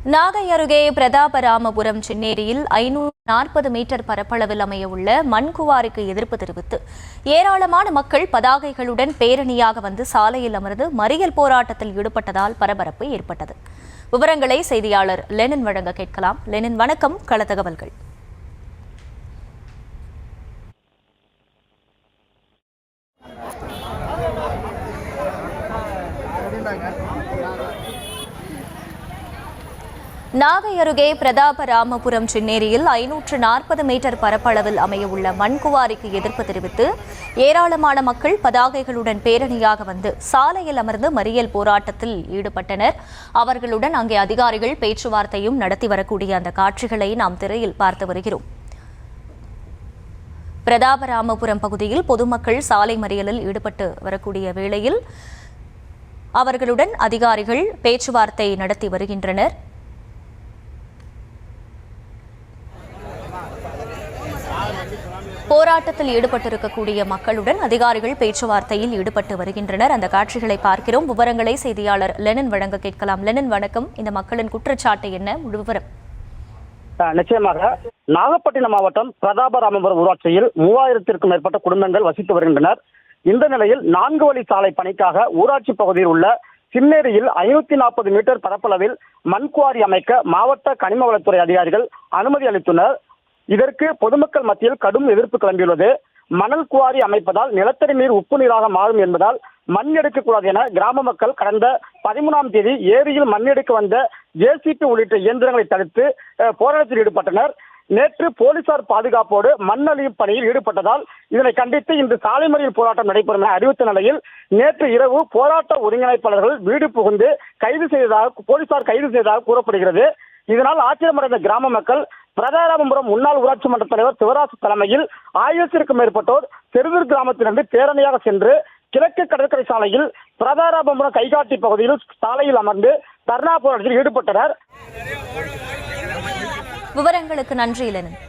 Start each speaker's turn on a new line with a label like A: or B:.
A: நாகை அருகே பிரதாபராமபுரம் சின்னேரியில் 540 மீட்டர் பரப்பளவில் அமையவுள்ள மண்குவாரிக்கு எதிர்ப்பு தெரிவித்து ஏராளமான மக்கள் பதாகைகளுடன் பேரணியாக வந்து சாலையில் அமர்ந்து மறியல் போராட்டத்தில் ஈடுபட்டதால் பரபரப்பு ஏற்பட்டது. விவரங்களை செய்தியாளர் லெனின் வழங்க கேட்கலாம். லெனின், வணக்கம். கள தகவல்கள். நாகை அருகே பிரதாபராமபுரம் சின்னேரியில் 540 மீட்டர் பரப்பளவில் அமையவுள்ள மண்குவாரிக்கு எதிர்ப்பு தெரிவித்து ஏராளமான மக்கள் பதாகைகளுடன் பேரணியாக வந்து சாலையில் அமர்ந்து மறியல் போராட்டத்தில் ஈடுபட்டனர். அவர்களுடன் அங்கே அதிகாரிகள் பேச்சுவார்த்தையும் நடத்தி வரக்கூடிய அந்த காட்சிகளை நாம் திரையில் பார்த்து வருகிறோம். பிரதாபராமபுரம் பகுதியில் பொதுமக்கள் சாலை மறியலில் ஈடுபட்டு வரக்கூடிய வேளையில் அவர்களுடன் அதிகாரிகள் பேச்சுவார்த்தை நடத்தி வருகின்றனர். போராட்டத்தில் ஈடுபட்டிருக்கக்கூடிய மக்களுடன் அதிகாரிகள் பேச்சுவார்த்தையில் ஈடுபட்டு வருகின்றனர். அந்த காட்சிகளை பார்க்கிறோம். விவரங்களை செய்தியாளர் லெனின் வழங்க கேட்கலாம். லெனின், வணக்கம். இந்த மக்களின் குற்றச்சாட்டு என்ன? விவரம்.
B: நிச்சயமாக நாகப்பட்டினம் மாவட்டம் பிரதாபராமபுரம் ஊராட்சியில் 3000க்கும் மேற்பட்ட குடும்பங்கள் வசித்து வருகின்றனர். இந்த நிலையில் 4 வழி சாலை பணிக்காக ஊராட்சி பகுதியில் உள்ள சின்னேரியில் 540 மீட்டர் பரப்பளவில் மண்குவாரி அமைக்க மாவட்ட கனிம வளத்துறை அதிகாரிகள் அனுமதி அளித்துள்ளனர். இதற்கு பொதுமக்கள் மத்தியில் கடும் எதிர்ப்பு கிளம்பியுள்ளது. மணல் குவாரி அமைப்பதால் நிலத்தடி நீர் உப்பு நீராக மாறும் என்பதால் மண் எடுக்கக்கூடாது என கிராம மக்கள் கடந்த 13ஆம் தேதி ஏரியில் மண் எடுக்க வந்த ஜேசிபி உள்ளிட்ட இயந்திரங்களை தடுத்து போராட்டத்தில் ஈடுபட்டனர். நேற்று போலீசார் பாதுகாப்போடு மண் அழியும் பணியில் ஈடுபட்டதால் இதனை கண்டித்து இன்று சாலை மறியல் போராட்டம் நடைபெறும் என அறிவித்த நிலையில் நேற்று இரவு போராட்ட ஒருங்கிணைப்பாளர்கள் வீடு புகுந்து போலீசார் கைது செய்ததாக கூறப்படுகிறது. இதனால் ஆச்சரியமடைந்த கிராம மக்கள் பிரதாபராமபுரம் முன்னாள் ஊராட்சி மன்ற தலைவர் சிவராசு தலைமையில் 1000க்கும் மேற்பட்டோர் செருதூர் கிராமத்திலிருந்து பேரணியாக சென்று கிழக்கு கடற்கரை சாலையில் பிரதாபராமபுரம் கைகாட்டி பகுதியில் சாலையில் அமர்ந்து தர்ணா போராட்டத்தில் ஈடுபட்டனர்.
A: விவரங்களுக்கு நன்றி லெனின்.